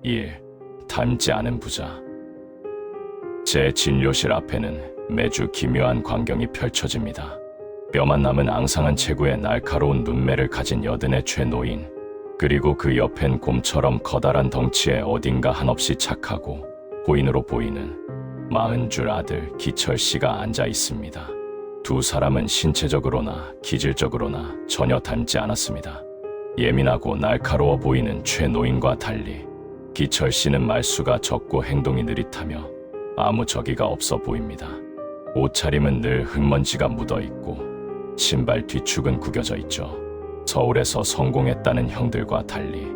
1. 닮지 않은 부자. 제 진료실 앞에는 매주 기묘한 광경이 펼쳐집니다. 뼈만 남은 앙상한 체구에 날카로운 눈매를 가진 여든의 최노인, 그리고 그 옆엔 곰처럼 커다란 덩치에 어딘가 한없이 착하고 호인으로 보이는 40줄 아들 기철씨가 앉아 있습니다. 두 사람은 신체적으로나 기질적으로나 전혀 닮지 않았습니다. 예민하고 날카로워 보이는 최노인과 달리 기철씨는 말수가 적고 행동이 느릿하며 아무 적의가 없어 보입니다. 옷차림은 늘 흙먼지가 묻어있고 신발 뒤축은 구겨져 있죠. 서울에서 성공했다는 형들과 달리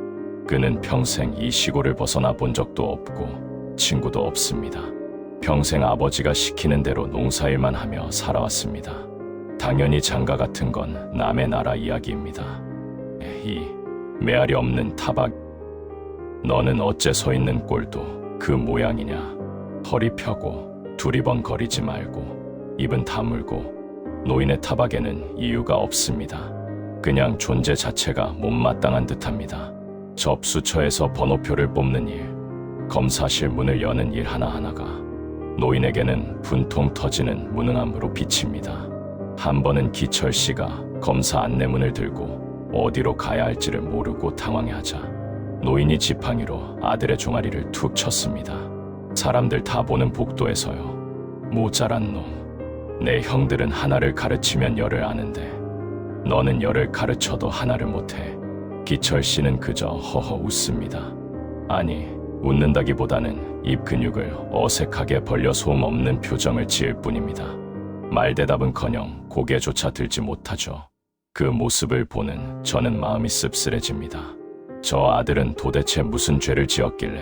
그는 평생 이 시골을 벗어나 본 적도 없고 친구도 없습니다. 평생 아버지가 시키는 대로 농사일만 하며 살아왔습니다. 당연히 장가 같은 건 남의 나라 이야기입니다. 이 메아리 없는 타박, 너는 어째 서 있는 꼴도 그 모양이냐. 허리 펴고 두리번거리지 말고 입은 다물고. 노인의 타박에는 이유가 없습니다. 그냥 존재 자체가 못마땅한 듯합니다. 접수처에서 번호표를 뽑는 일, 검사실 문을 여는 일 하나하나가 노인에게는 분통 터지는 무능함으로 비칩니다. 한 번은 기철씨가 검사 안내문을 들고 어디로 가야 할지를 모르고 당황해하자 노인이 지팡이로 아들의 종아리를 툭 쳤습니다. 사람들 다 보는 복도에서요. 모자란 놈, 내 형들은 하나를 가르치면 열을 아는데 너는 열을 가르쳐도 하나를 못해. 기철씨는 그저 허허 웃습니다. 아니, 웃는다기보다는 입 근육을 어색하게 벌려 소음 없는 표정을 지을 뿐입니다. 말대답은커녕 고개조차 들지 못하죠. 그 모습을 보는 저는 마음이 씁쓸해집니다. 저 아들은 도대체 무슨 죄를 지었길래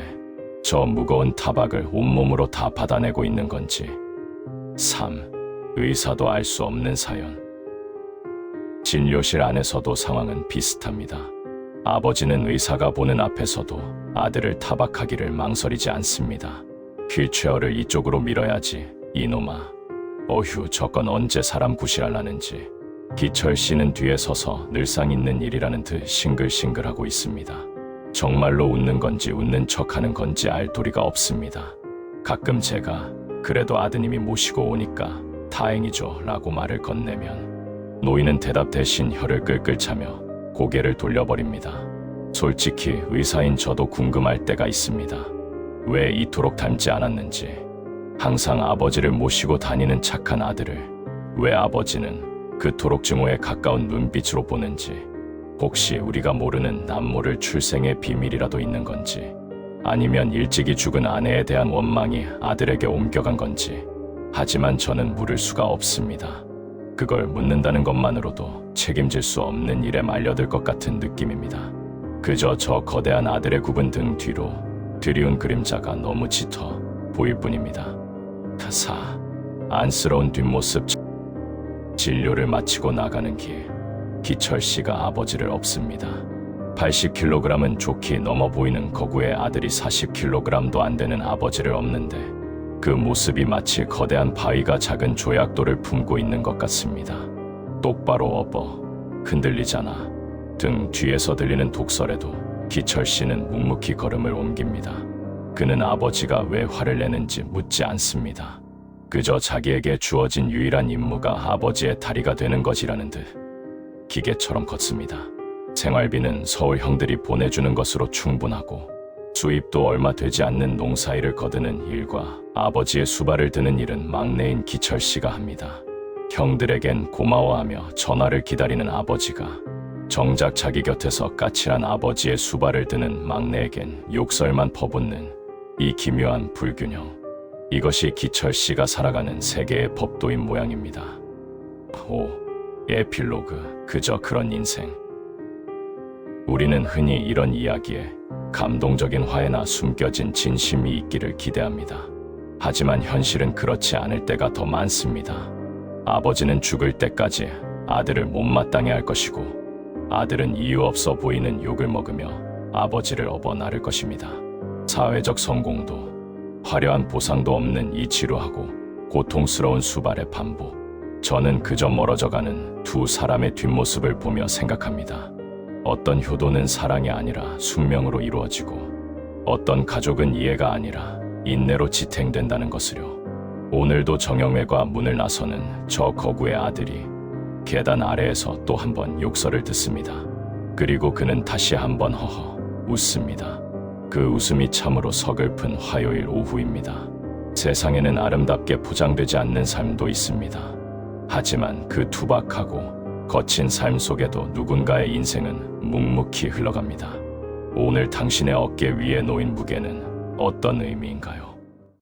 저 무거운 타박을 온몸으로 다 받아내고 있는 건지. 3. 의사도 알 수 없는 사연. 진료실 안에서도 상황은 비슷합니다. 아버지는 의사가 보는 앞에서도 아들을 타박하기를 망설이지 않습니다. 휠체어를 이쪽으로 밀어야지, 이놈아. 어휴, 저건 언제 사람 구실하려는지. 기철씨는 뒤에 서서 늘상 있는 일이라는 듯 싱글싱글하고 있습니다. 정말로 웃는 건지 웃는 척하는 건지 알 도리가 없습니다. 가끔 제가 그래도 아드님이 모시고 오니까 다행이죠 라고 말을 건네면 노인은 대답 대신 혀를 끌끌 차며 고개를 돌려버립니다. 솔직히 의사인 저도 궁금할 때가 있습니다. 왜 이토록 닮지 않았는지. 항상 아버지를 모시고 다니는 착한 아들을 왜 아버지는 그토록 증오에 가까운 눈빛으로 보는지. 혹시 우리가 모르는 남모를 출생의 비밀이라도 있는 건지, 아니면 일찍이 죽은 아내에 대한 원망이 아들에게 옮겨간 건지. 하지만 저는 물을 수가 없습니다. 그걸 묻는다는 것만으로도 책임질 수 없는 일에 말려들 것 같은 느낌입니다. 그저 저 거대한 아들의 굽은 등 뒤로 드리운 그림자가 너무 짙어 보일 뿐입니다. 4. 안쓰러운 뒷모습. 진료를 마치고 나가는 길, 기철씨가 아버지를 업습니다. 80kg은 좋게 넘어 보이는 거구의 아들이 40kg도 안 되는 아버지를 업는데 그 모습이 마치 거대한 바위가 작은 조약돌을 품고 있는 것 같습니다. 똑바로 업어. 흔들리잖아. 등 뒤에서 들리는 독설에도 기철씨는 묵묵히 걸음을 옮깁니다. 그는 아버지가 왜 화를 내는지 묻지 않습니다. 그저 자기에게 주어진 유일한 임무가 아버지의 다리가 되는 것이라는 듯 기계처럼 걷습니다. 생활비는 서울 형들이 보내주는 것으로 충분하고 수입도 얼마 되지 않는 농사일을 거두는 일과 아버지의 수발을 드는 일은 막내인 기철씨가 합니다. 형들에겐 고마워하며 전화를 기다리는 아버지가 정작 자기 곁에서 까칠한 아버지의 수발을 드는 막내에겐 욕설만 퍼붓는 이 기묘한 불균형. 이것이 기철씨가 살아가는 세계의 법도인 모양입니다. 5. 에필로그. 그저 그런 인생. 우리는 흔히 이런 이야기에 감동적인 화해나 숨겨진 진심이 있기를 기대합니다. 하지만 현실은 그렇지 않을 때가 더 많습니다. 아버지는 죽을 때까지 아들을 못마땅해 할 것이고 아들은 이유 없어 보이는 욕을 먹으며 아버지를 업어 나를 것입니다. 사회적 성공도 화려한 보상도 없는 이 지루하고 고통스러운 수발의 반복. 저는 그저 멀어져가는 두 사람의 뒷모습을 보며 생각합니다. 어떤 효도는 사랑이 아니라 숙명으로 이루어지고 어떤 가족은 이해가 아니라 인내로 지탱된다는 것을요. 오늘도 정영회가 문을 나서는 저 거구의 아들이 계단 아래에서 또 한 번 욕설을 듣습니다. 그리고 그는 다시 한번 허허 웃습니다. 그 웃음이 참으로 서글픈 화요일 오후입니다. 세상에는 아름답게 포장되지 않는 삶도 있습니다. 하지만 그 투박하고 거친 삶 속에도 누군가의 인생은 묵묵히 흘러갑니다. 오늘 당신의 어깨 위에 놓인 무게는 어떤 의미인가요?